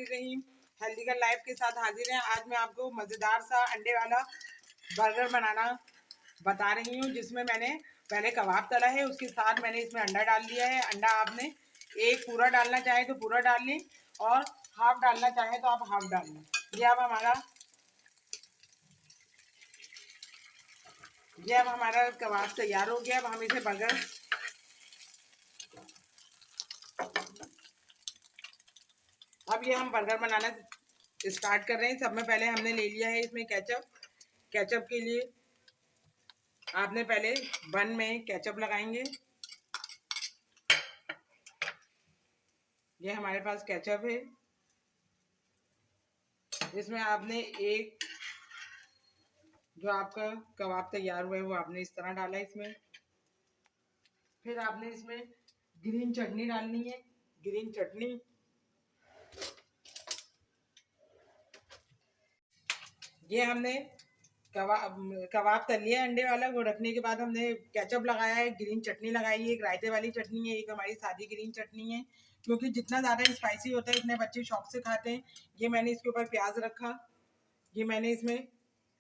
रहीम healthy का life के साथ हाजिर हैं। आज मैं आपको मज़ेदार सा अंडे वाला बर्गर बनाना बता रही हूँ, जिसमें मैंने पहले कबाब तला है, उसके साथ मैंने इसमें अंडा डाल दिया है। अंडा आपने एक पूरा डालना चाहे तो पूरा डाल लें और हाफ डालना चाहे तो आप हाफ डाल लें। ये अब हमारा कबाब तैयार हो गया। अब हम इसे हम बर्गर बनाना स्टार्ट कर रहे हैं। सब में पहले हमने ले लिया है इसमें केचप के लिए आपने पहले बन में केचप लगाएंगे। ये हमारे पास केचप है, इसमें आपने एक जो आपका कबाब तैयार हुआ है वो आपने इस तरह डाला है इसमें। फिर आपने इसमें ग्रीन चटनी डालनी है। ग्रीन चटनी ये हमने कबाब तल लिया अंडे वाला, वो रखने के बाद हमने केचप लगाया है, ग्रीन चटनी लगाई है, एक रायते वाली चटनी है, एक हमारी सादी ग्रीन चटनी है, क्योंकि जितना ज़्यादा स्पाइसी होता है इतने बच्चे शौक से खाते हैं। ये मैंने इसके ऊपर प्याज रखा, ये मैंने इसमें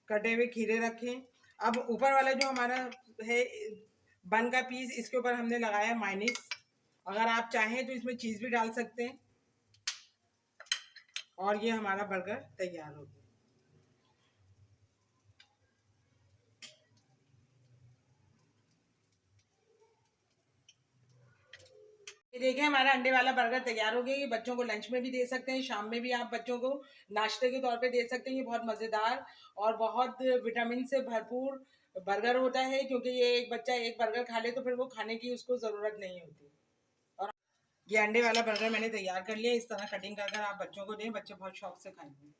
कटे हुए खीरे रखे। अब ऊपर वाला जो हमारा है बन का पीस, इसके ऊपर हमने लगाया मायोनीज। अगर आप चाहें तो इसमें चीज़ भी डाल सकते हैं। और ये हमारा बर्गर तैयार हो गया। ये देखिए हमारा अंडे वाला बर्गर तैयार हो गया। ये बच्चों को लंच में भी दे सकते हैं, शाम में भी आप बच्चों को नाश्ते के तौर पे दे सकते हैं। ये बहुत मज़ेदार और बहुत विटामिन से भरपूर बर्गर होता है, क्योंकि ये एक बच्चा एक बर्गर खा ले तो फिर वो खाने की उसको ज़रूरत नहीं होती। और ये अंडे वाला बर्गर मैंने तैयार कर लिया। इस तरह कटिंग कर आप बच्चों को दें, बच्चे बहुत शौक से खाएंगे।